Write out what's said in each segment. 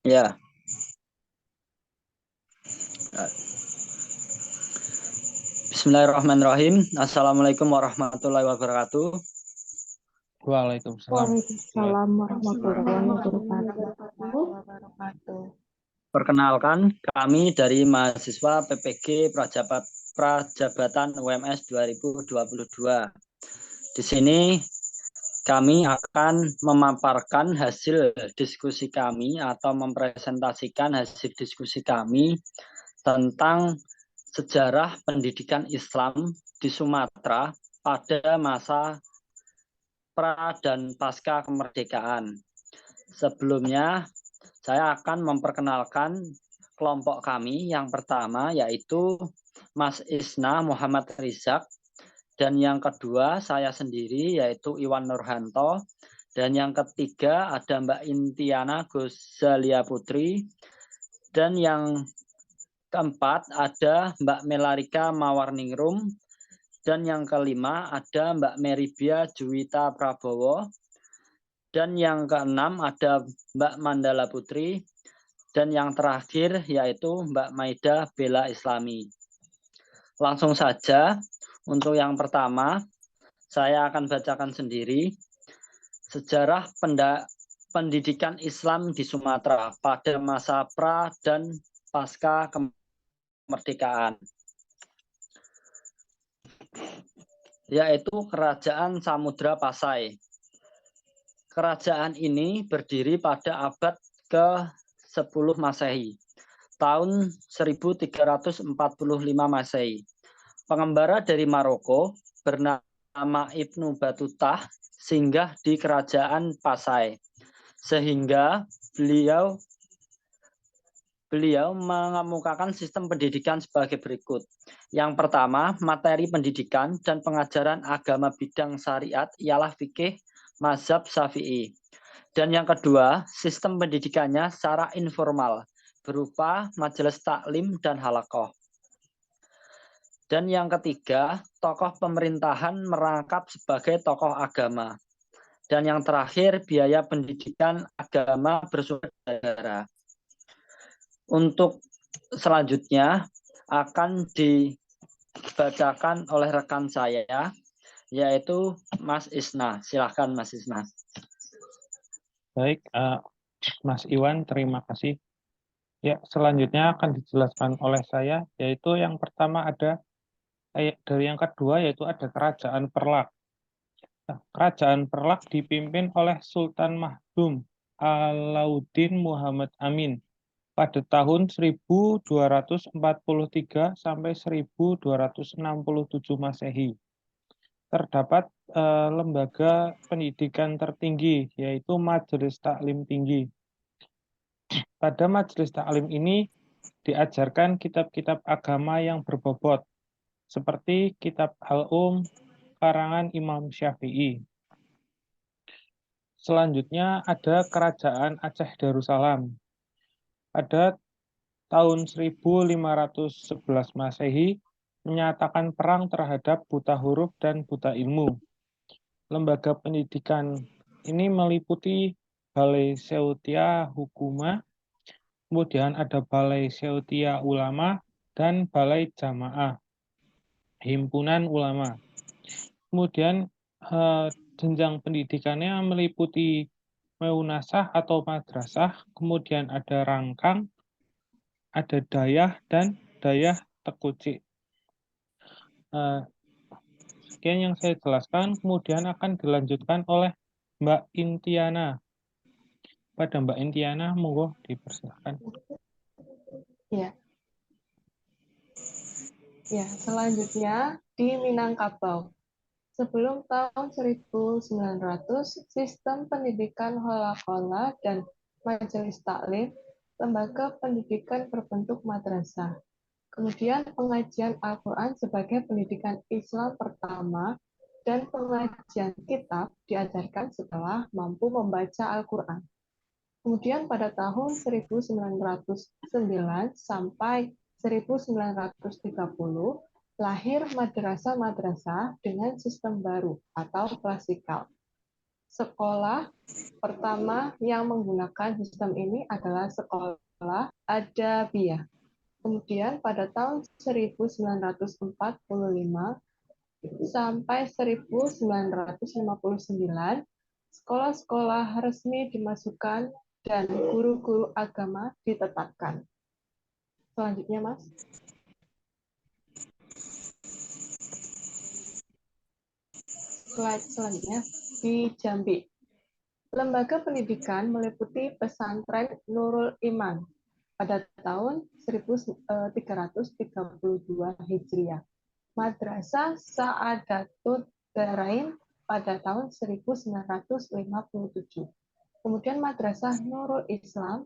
Ya. Bismillahirrahmanirrahim. Assalamualaikum warahmatullahi wabarakatuh. Waalaikumsalam. Waalaikumsalam warahmatullahi wabarakatuh. Perkenalkan, kami dari mahasiswa PPG Prajabatan UMS 2022. Di sini kami akan memaparkan hasil diskusi kami atau mempresentasikan hasil diskusi kami tentang sejarah pendidikan Islam di Sumatera pada masa pra dan pasca kemerdekaan. Sebelumnya, saya akan memperkenalkan kelompok kami. Yang pertama yaitu Mas Isna Muhammad Rizak, dan yang kedua saya sendiri yaitu Iwan Nurhanto, dan yang ketiga ada Mbak Intiana Gozalia Putri, dan yang keempat ada Mbak Melarika Mawarningrum, dan yang kelima ada Mbak Meribia Juwita Prabowo, dan yang keenam ada Mbak Mandala Putri, dan yang terakhir yaitu Mbak Maida Bella Islami. Langsung saja, untuk yang pertama saya akan bacakan sendiri sejarah pendidikan Islam di Sumatera pada masa pra dan pasca kemerdekaan, yaitu Kerajaan Samudra Pasai. Kerajaan ini berdiri pada abad ke-10 Masehi, tahun 1345 Masehi. Pengembara dari Maroko bernama Ibnu Batutah singgah di Kerajaan Pasai, sehingga beliau mengemukakan sistem pendidikan sebagai berikut. Yang pertama, materi pendidikan dan pengajaran agama bidang syariat ialah fikih mazhab Syafi'i. Dan yang kedua, sistem pendidikannya secara informal, berupa majelis taklim dan halaqah. Dan yang ketiga, tokoh pemerintahan merangkap sebagai tokoh agama. Dan yang terakhir, biaya pendidikan agama bersumber dari negara. Untuk selanjutnya akan dibacakan oleh rekan saya, yaitu Mas Isna. Silahkan Mas Isna. Baik, Mas Iwan, terima kasih. Ya, selanjutnya akan dijelaskan oleh saya, yaitu yang pertama ada, dari yang kedua yaitu ada Kerajaan Perlak. Nah, Kerajaan Perlak dipimpin oleh Sultan Mahdum Alauddin Muhammad Amin pada tahun 1243 sampai 1267 Masehi. Terdapat lembaga pendidikan tertinggi, yaitu Majelis Taklim Tinggi. Pada Majelis Taklim ini diajarkan kitab-kitab agama yang berbobot, seperti kitab Al-Um, karangan Imam Syafi'i. Selanjutnya ada Kerajaan Aceh Darussalam. Pada tahun 1511 Masehi, menyatakan perang terhadap buta huruf dan buta ilmu. Lembaga pendidikan ini meliputi Balai Seutia Hukuma, kemudian ada Balai Seutia Ulama, dan Balai Jamaah, Himpunan Ulama. Kemudian jenjang pendidikannya meliputi Meunasah atau madrasah, kemudian ada Rangkang, ada Dayah, dan Dayah Tekucik. Sekian yang saya jelaskan, kemudian akan dilanjutkan oleh Mbak Intiana. Pada Mbak Intiana, monggo dipersilakan. Ya. Ya, selanjutnya di Minangkabau. Sebelum tahun 1900, sistem pendidikan Holaqola dan Majelis Taklim, lembaga pendidikan berbentuk madrasah. Kemudian pengajian Al-Quran sebagai pendidikan Islam pertama dan pengajian kitab diajarkan setelah mampu membaca Al-Quran. Kemudian pada tahun 1909 sampai 1930 lahir madrasah-madrasah dengan sistem baru atau klasikal. Sekolah pertama yang menggunakan sistem ini adalah sekolah Adabiyah. Kemudian pada tahun 1945 sampai 1959, sekolah-sekolah resmi dimasukkan dan guru-guru agama ditetapkan. Selanjutnya, Mas. Slide selanjutnya di Jambi. Lembaga pendidikan meliputi pesantren Nurul Iman pada tahun 1332 Hijriah, Madrasah Sa'adatud Darain pada tahun 1957. Kemudian Madrasah Nurul Islam,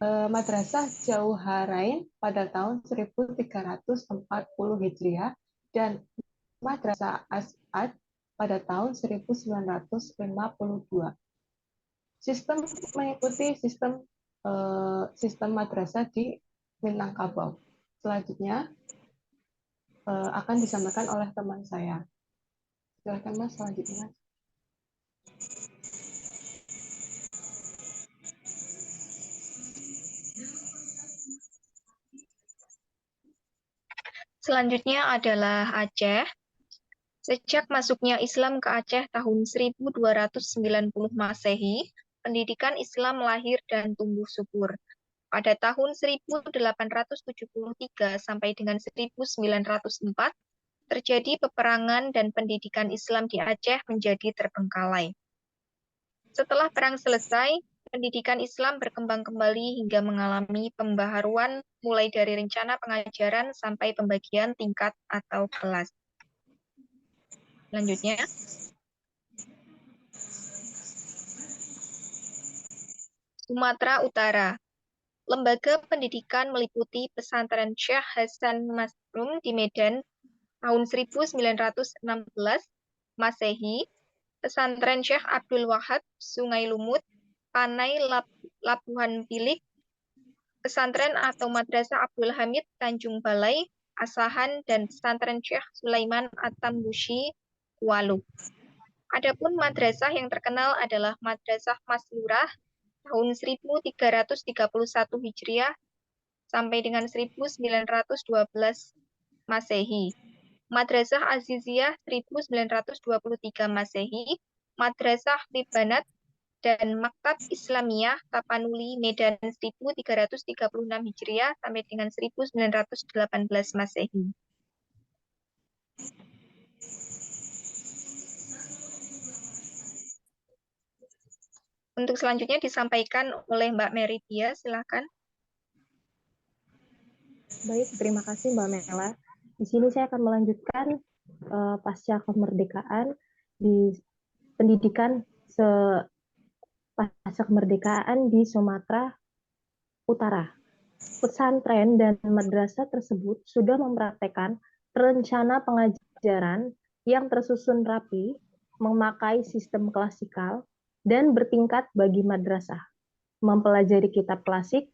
Madrasah Jauharain pada tahun 1340 Hijriah, dan Madrasah As'ad pada tahun 1952. Sistem mengikuti sistem madrasah di Minangkabau. Selanjutnya akan disampaikan oleh teman saya. Silakan, Mas, selanjutnya. Selanjutnya adalah Aceh. Sejak masuknya Islam ke Aceh tahun 1290 Masehi, pendidikan Islam lahir dan tumbuh subur. Pada tahun 1873 sampai dengan 1904, terjadi peperangan dan pendidikan Islam di Aceh menjadi terbengkalai. Setelah perang selesai, pendidikan Islam berkembang kembali hingga mengalami pembaharuan mulai dari rencana pengajaran sampai pembagian tingkat atau kelas. Selanjutnya, Sumatera Utara. Lembaga pendidikan meliputi pesantren Syekh Hasan Masrum di Medan tahun 1916 Masehi, pesantren Syekh Abdul Wahab Sungai Lumut, Panai Labuhan Pilik, pesantren atau Madrasah Abdul Hamid Tanjung Balai, Asahan, dan pesantren Syekh Sulaiman At-Tambushi Kualu. Adapun madrasah yang terkenal adalah Madrasah Maslurah tahun 1331 Hijriah sampai dengan 1912 Masehi, Madrasah Aziziyah 1923 Masehi, Madrasah Libanat, dan Maktab Islamiyah Tapanuli Medan 1336 Hijriah sampai dengan 1918 Masehi. Untuk selanjutnya disampaikan oleh Mbak Meridia, silakan. Baik, terima kasih Mbak Mela. Di sini saya akan melanjutkan pasca kemerdekaan di pendidikan pasca kemerdekaan di Sumatera Utara. Pesantren dan madrasah tersebut sudah mempraktekkan rencana pengajaran yang tersusun rapi, memakai sistem klasikal, dan bertingkat bagi madrasah, mempelajari kitab klasik,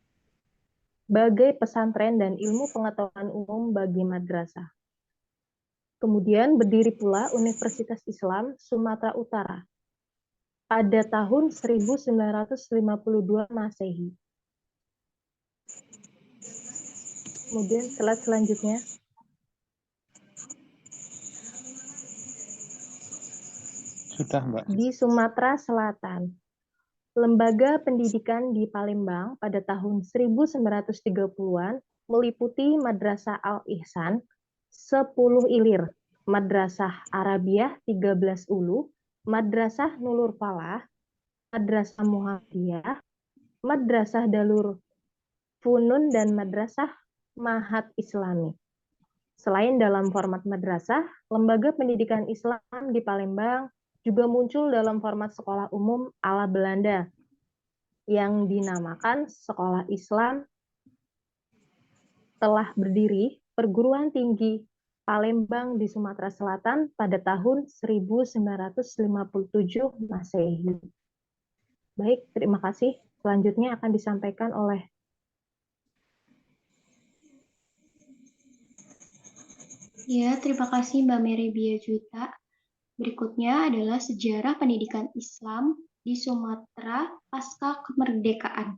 bagai pesantren dan ilmu pengetahuan umum bagi madrasah. Kemudian berdiri pula Universitas Islam Sumatera Utara pada tahun 1952 Masehi. Kemudian slide selanjutnya. Sudah, Mbak. Di Sumatera Selatan, lembaga pendidikan di Palembang pada tahun 1930-an meliputi Madrasah Al-Ihsan 10 ilir, Madrasah Arabiah 13 ulu, Madrasah Nulur Falah, Madrasah Muhammadiyah, Madrasah Darul Funun, dan Madrasah Ma'had Islami. Selain dalam format madrasah, lembaga pendidikan Islam di Palembang juga muncul dalam format sekolah umum ala Belanda yang dinamakan Sekolah Islam. Telah berdiri Perguruan Tinggi Palembang di Sumatera Selatan pada tahun 1957 Masehi. Baik, terima kasih. Selanjutnya akan disampaikan oleh Ya, terima kasih Mbak Mary Biajuta. Berikutnya adalah sejarah pendidikan Islam di Sumatera pasca kemerdekaan.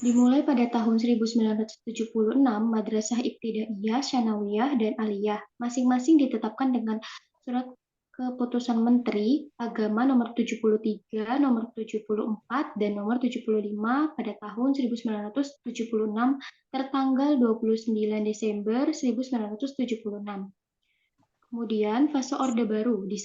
Dimulai pada tahun 1976, Madrasah Ibtidaiyah, Tsanawiyah, dan Aliyah masing-masing ditetapkan dengan surat keputusan Menteri Agama nomor 73, nomor 74, dan nomor 75 pada tahun 1976 tertanggal 29 Desember 1976. Kemudian fase Orde Baru di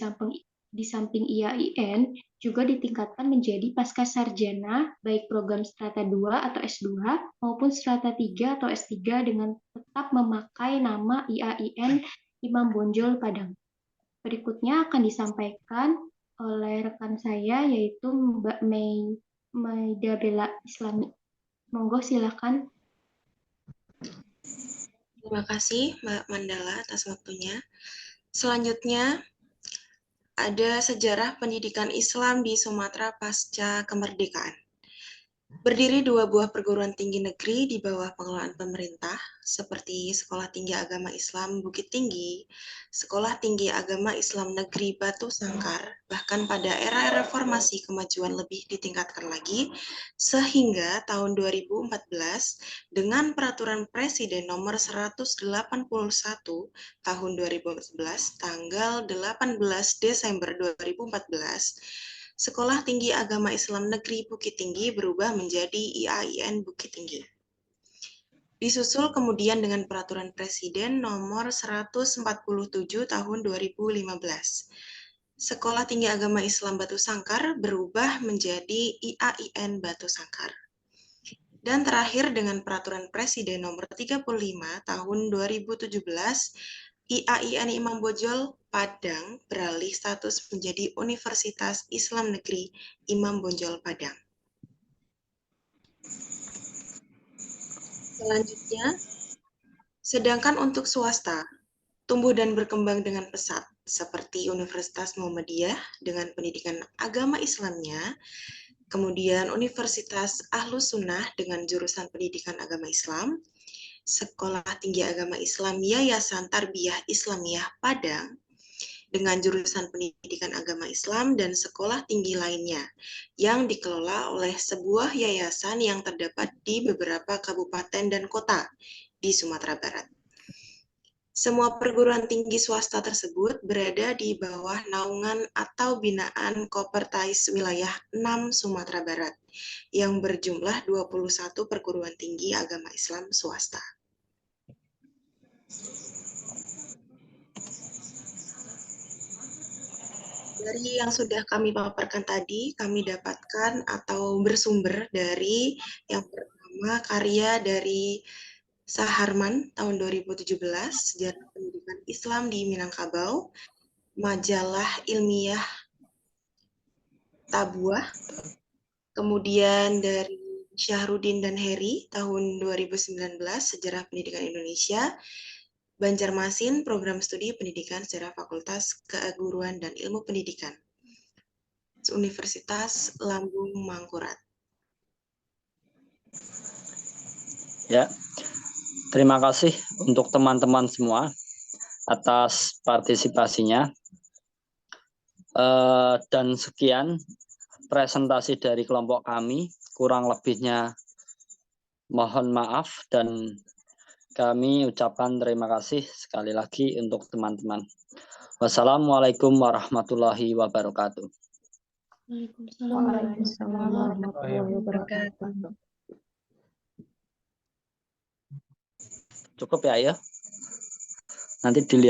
samping IAIN juga ditingkatkan menjadi Pascasarjana baik program Strata 2 atau S2 maupun Strata 3 atau S3 dengan tetap memakai nama IAIN Imam Bonjol Padang. Berikutnya akan disampaikan oleh rekan saya yaitu Mbak Maida Bella Islami. Monggo silakan. Terima kasih Mbak Mandala atas waktunya. Selanjutnya ada sejarah pendidikan Islam di Sumatera pasca kemerdekaan. Berdiri 2 buah perguruan tinggi negeri di bawah pengelolaan pemerintah, seperti Sekolah Tinggi Agama Islam Bukit Tinggi, Sekolah Tinggi Agama Islam Negeri Batu Sangkar, bahkan pada era reformasi kemajuan lebih ditingkatkan lagi, sehingga tahun 2014 dengan Peraturan Presiden Nomor 181 tahun 2014, tanggal 18 Desember 2014, Sekolah Tinggi Agama Islam Negeri Bukit Tinggi berubah menjadi IAIN Bukit Tinggi. Disusul kemudian dengan Peraturan Presiden Nomor 147 Tahun 2015. Sekolah Tinggi Agama Islam Batu Sangkar berubah menjadi IAIN Batu Sangkar. Dan terakhir dengan Peraturan Presiden Nomor 35 Tahun 2017, IAIN Imam Bonjol Padang beralih status menjadi Universitas Islam Negeri Imam Bonjol Padang. Selanjutnya, sedangkan untuk swasta, tumbuh dan berkembang dengan pesat, seperti Universitas Muhammadiyah dengan pendidikan agama Islamnya, kemudian Universitas Ahlus Sunnah dengan jurusan pendidikan agama Islam, Sekolah Tinggi Agama Islam Yayasan Tarbiyah Islamiyah Padang dengan jurusan pendidikan agama Islam dan sekolah tinggi lainnya yang dikelola oleh sebuah yayasan yang terdapat di beberapa kabupaten dan kota di Sumatera Barat. Semua perguruan tinggi swasta tersebut berada di bawah naungan atau binaan Kopertais Wilayah 6 Sumatera Barat yang berjumlah 21 perguruan tinggi agama Islam swasta. Dari yang sudah kami paparkan tadi, kami dapatkan atau bersumber dari yang pertama karya dari Saharman tahun 2017, Sejarah Pendidikan Islam di Minangkabau, Majalah Ilmiah Tabuah, kemudian dari Syahrudin dan Heri tahun 2019, Sejarah Pendidikan Indonesia, Banjarmasin, Program Studi Pendidikan Sejarah Fakultas Keguruan dan Ilmu Pendidikan, Universitas Lambung Mangkurat. Ya, terima kasih untuk teman-teman semua atas partisipasinya. Dan sekian presentasi dari kelompok kami. Kurang lebihnya mohon maaf dan kami ucapkan terima kasih sekali lagi untuk teman-teman. Wassalamualaikum warahmatullahi wabarakatuh. Waalaikumsalam warahmatullahi wabarakatuh. Cukup ya, ya. Nanti dilihat.